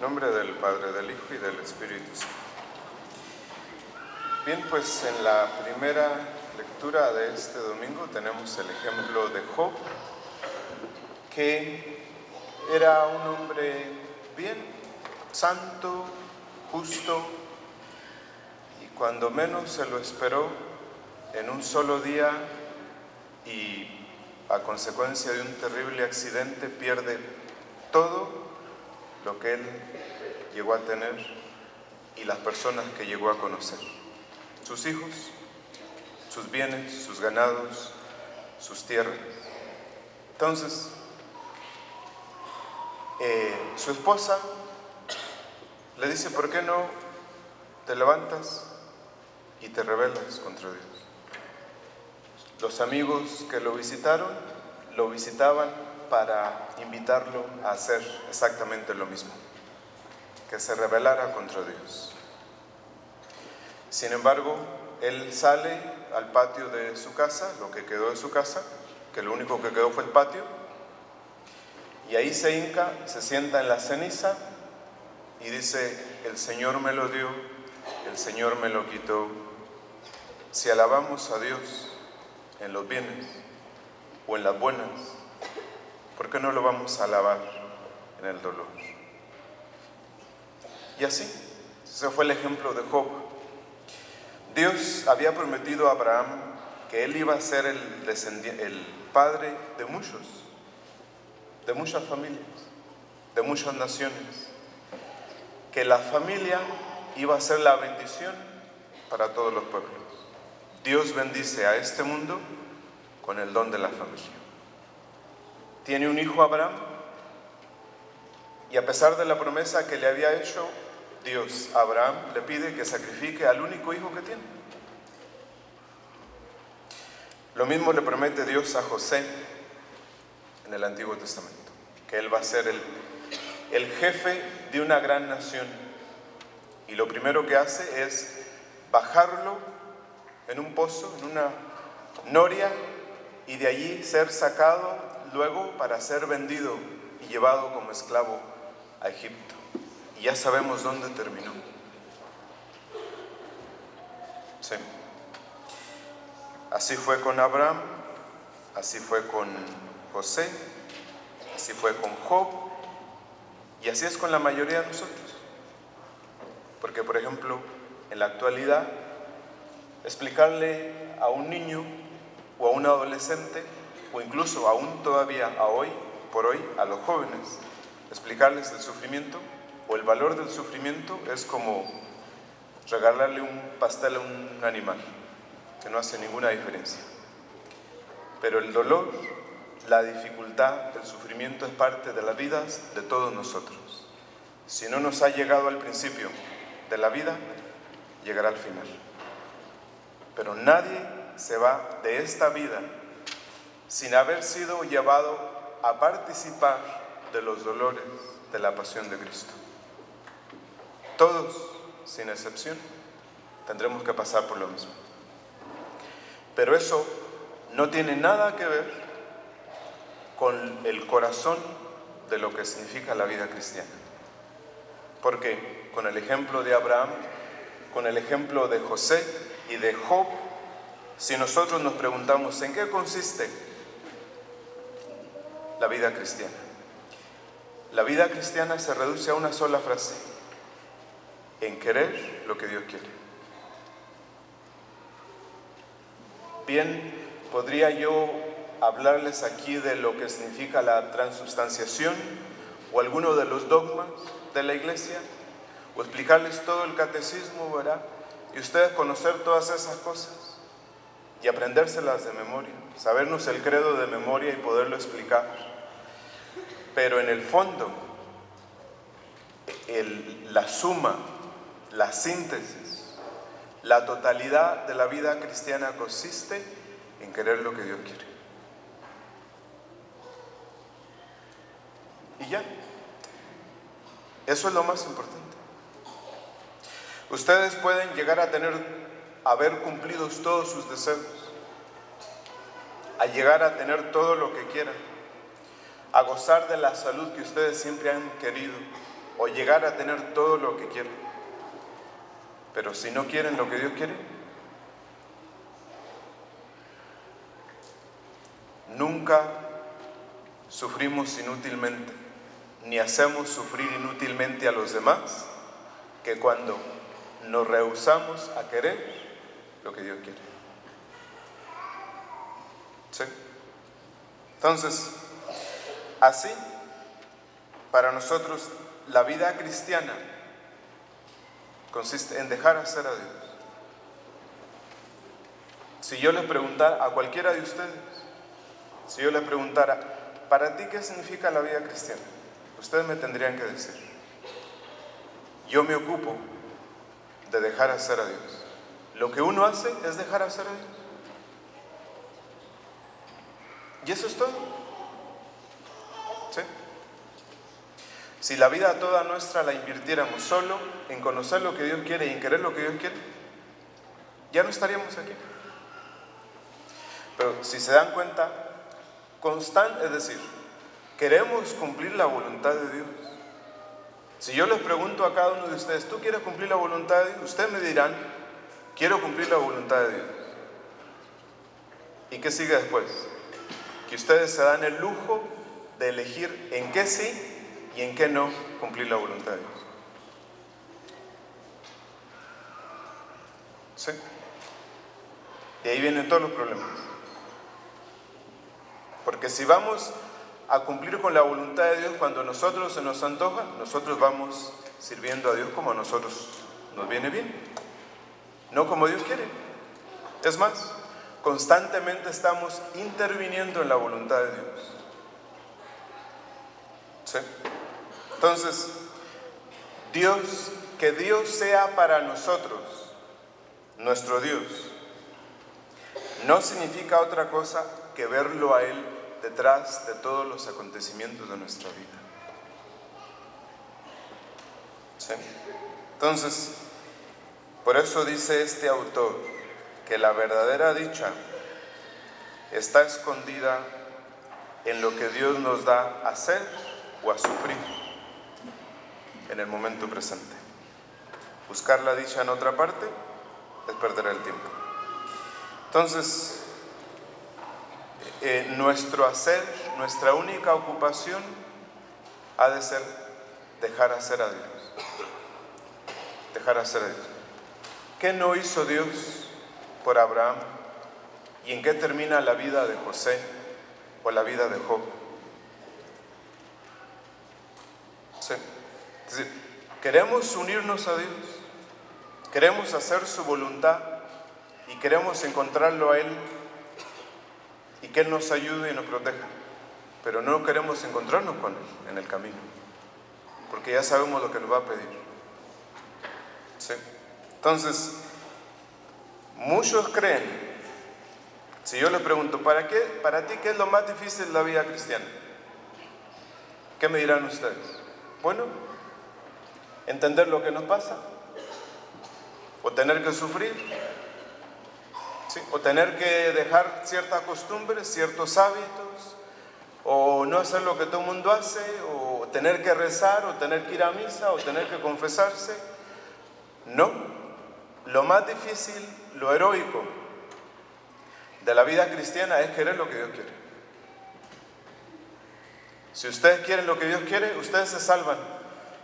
nombre del Padre, del Hijo y del Espíritu Santo. Bien, pues en la primera lectura de este domingo tenemos el ejemplo de Job, que era un hombre bien, santo, justo, y cuando menos se lo esperó, en un solo día y a consecuencia de un terrible accidente, pierde todo lo que él llegó a tener y las personas que llegó a conocer. Sus hijos, sus bienes, sus ganados, sus tierras. Entonces, su esposa le dice: ¿por qué no te levantas y te rebelas contra Dios? Los amigos que lo visitaban para invitarlo a hacer exactamente lo mismo, que se rebelara contra Dios. Sin embargo, él sale al patio de su casa, lo que quedó de su casa, que lo único que quedó fue el patio, y ahí se hinca, se sienta en la ceniza y dice: el Señor me lo dio, el Señor me lo quitó. Si alabamos a Dios en los bienes o en las buenas, ¿por qué no lo vamos a alabar en el dolor? Y así, ese fue el ejemplo de Job. Dios había prometido a Abraham que él iba a ser el padre de muchas familias, de muchas naciones, que la familia iba a ser la bendición para todos los pueblos. Dios bendice a este mundo con el don de la familia. Tiene un hijo Abraham, y a pesar de la promesa que le había hecho Dios a Abraham, le pide que sacrifique al único hijo que tiene. Lo mismo le promete Dios a José en el Antiguo Testamento, que él va a ser el jefe de una gran nación. Y lo primero que hace es bajarlo en un pozo, en una noria, y de allí ser sacado luego para ser vendido y llevado como esclavo a Egipto. Y ya sabemos dónde terminó. Sí. Así fue con Abraham, así fue con José, así fue con Job, y así es con la mayoría de nosotros. Porque, por ejemplo, en la actualidad, explicarle a un niño o a un adolescente, o incluso aún todavía por hoy, a los jóvenes, explicarles el sufrimiento o el valor del sufrimiento es como regalarle un pastel a un animal, que no hace ninguna diferencia. Pero el dolor, la dificultad, el sufrimiento es parte de las vidas de todos nosotros. Si no nos ha llegado al principio de la vida, llegará al final. Pero nadie se va de esta vida sin haber sido llevado a participar de los dolores de la pasión de Cristo. Todos, sin excepción, tendremos que pasar por lo mismo. Pero eso no tiene nada que ver con el corazón de lo que significa la vida cristiana. Porque con el ejemplo de Abraham, con el ejemplo de José y de Job, si nosotros nos preguntamos ¿en qué consiste la vida cristiana? La vida cristiana se reduce a una sola frase: en querer lo que Dios quiere. Bien, podría yo hablarles aquí de lo que significa la transubstanciación o alguno de los dogmas de la iglesia, o explicarles todo el catecismo, ¿verdad? Y ustedes conocer todas esas cosas y aprendérselas de memoria, sabernos el credo de memoria y poderlo explicar. Pero en el fondo, la suma, la síntesis, la totalidad de la vida cristiana consiste en querer lo que Dios quiere. Y ya, eso es lo más importante. Ustedes pueden llegar a haber cumplido todos sus deseos, a llegar a tener todo lo que quieran, a gozar de la salud que ustedes siempre han querido o llegar a tener todo lo que quieren. Pero si no quieren lo que Dios quiere, nunca sufrimos inútilmente, ni hacemos sufrir inútilmente a los demás, que cuando nos rehusamos a querer lo que Dios quiere. ¿Sí? Entonces, así, para nosotros, la vida cristiana consiste en dejar hacer a Dios. Si yo les preguntara a cualquiera de ustedes, si yo les preguntara, ¿para ti qué significa la vida cristiana? Ustedes me tendrían que decir, yo me ocupo de dejar hacer a Dios. Lo que uno hace es dejar hacer a Dios. Y eso es todo. ¿Sí? Si la vida toda nuestra la invirtiéramos solo en conocer lo que Dios quiere y en querer lo que Dios quiere, ya no estaríamos aquí. Pero si se dan cuenta, es decir, queremos cumplir la voluntad de Dios. Si yo les pregunto a cada uno de ustedes, ¿tú quieres cumplir la voluntad de Dios? Ustedes me dirán, quiero cumplir la voluntad de Dios. ¿Y qué sigue después? Que ustedes se dan el lujo de elegir en qué sí y en qué no cumplir la voluntad de Dios. ¿Sí? Y ahí vienen todos los problemas. Porque si vamos a cumplir con la voluntad de Dios cuando a nosotros se nos antoja, nosotros vamos sirviendo a Dios como a nosotros nos viene bien, no como Dios quiere. Es más, constantemente estamos interviniendo en la voluntad de Dios. ¿Sí? Entonces, que Dios sea para nosotros nuestro Dios, no significa otra cosa que verlo a Él detrás de todos los acontecimientos de nuestra vida. ¿Sí? Entonces, por eso dice este autor que la verdadera dicha está escondida en lo que Dios nos da a hacer o a sufrir en el momento presente. Buscar la dicha en otra parte es perder el tiempo. Entonces, nuestro hacer, nuestra única ocupación ha de ser dejar hacer a Dios. Dejar hacer a Dios. ¿Qué no hizo Dios por Abraham? ¿Y en qué termina la vida de José o la vida de Job? ¿Sí? Es decir, queremos unirnos a Dios, queremos hacer su voluntad y queremos encontrarlo a Él y que Él nos ayude y nos proteja, pero no queremos encontrarnos con Él en el camino, porque ya sabemos lo que nos va a pedir. ¿Sí? Entonces, muchos creen, si yo les pregunto, ¿para ti qué es lo más difícil de la vida cristiana? ¿Qué me dirán ustedes? Bueno, entender lo que nos pasa, o tener que sufrir, ¿sí? O tener que dejar ciertas costumbres, ciertos hábitos, o no hacer lo que todo el mundo hace, o tener que rezar, o tener que ir a misa, o tener que confesarse. No, lo más difícil, lo heroico de la vida cristiana es querer lo que Dios quiere. Si ustedes quieren lo que Dios quiere, ustedes se salvan.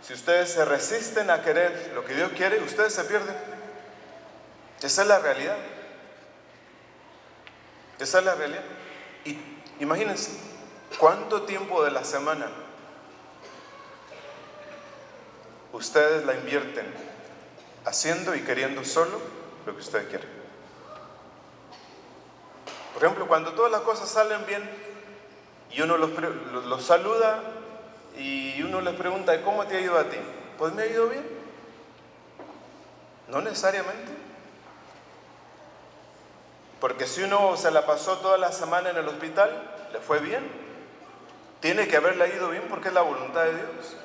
Si ustedes se resisten a querer lo que Dios quiere, ustedes se pierden. Esa es la realidad. Esa es la realidad. Y imagínense, ¿cuánto tiempo de la semana ustedes la invierten haciendo y queriendo solo lo que ustedes quieren? Por ejemplo, cuando todas las cosas salen bien y uno los saluda y uno les pregunta, ¿y cómo te ha ido a ti? Pues me ha ido bien. No necesariamente. Porque si uno se la pasó toda la semana en el hospital, le fue bien. Tiene que haberle ido bien porque es la voluntad de Dios.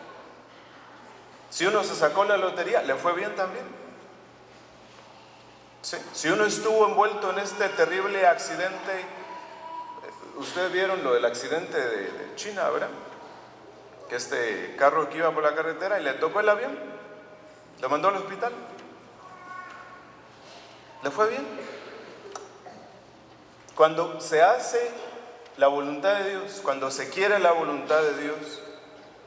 Si uno se sacó la lotería, le fue bien también. ¿Sí? Si uno estuvo envuelto en este terrible accidente, ustedes vieron lo del accidente de China, ¿verdad? que este carro que iba por la carretera y le tocó el avión, lo mandó al hospital. ¿Le fue bien? Cuando se hace la voluntad de Dios, cuando se quiere la voluntad de Dios,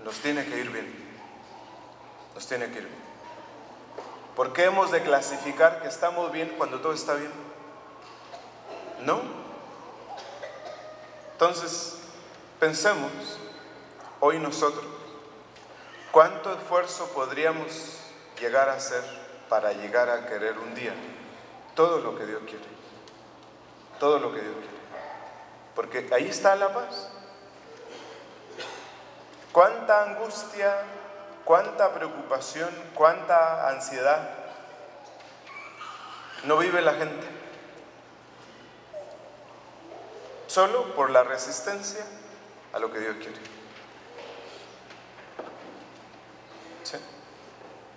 nos tiene que ir bien. Nos tiene que ir bien. ¿Por qué hemos de clasificar que estamos bien cuando todo está bien? No. Entonces, pensemos hoy nosotros, ¿cuánto esfuerzo podríamos llegar a hacer para llegar a querer un día todo lo que Dios quiere? Todo lo que Dios quiere. Porque ahí está la paz. Cuánta angustia, cuánta preocupación, cuánta ansiedad no vive la gente. Solo por la resistencia a lo que Dios quiere. ¿Sí?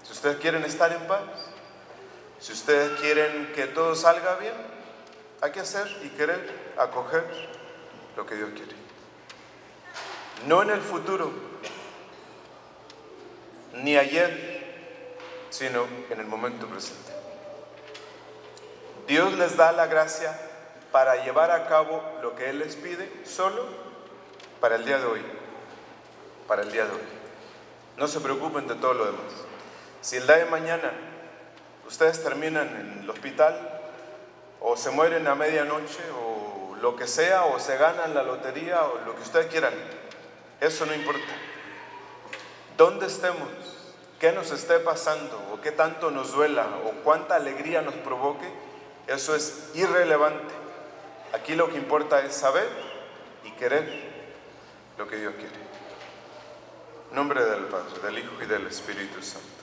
Si ustedes quieren estar en paz, si ustedes quieren que todo salga bien, hay que hacer y querer acoger lo que Dios quiere. No en el futuro, ni ayer, sino en el momento presente. Dios les da la gracia para llevar a cabo lo que Él les pide solo para el día de hoy. Para el día de hoy. No se preocupen de todo lo demás. Si el día de mañana ustedes terminan en el hospital, o se mueren a medianoche, o lo que sea, o se ganan la lotería, o lo que ustedes quieran, eso no importa. ¿Dónde estemos? ¿Qué nos esté pasando? ¿O qué tanto nos duela? ¿O cuánta alegría nos provoque? Eso es irrelevante. Aquí lo que importa es saber y querer lo que Dios quiere. En nombre del Padre, del Hijo y del Espíritu Santo.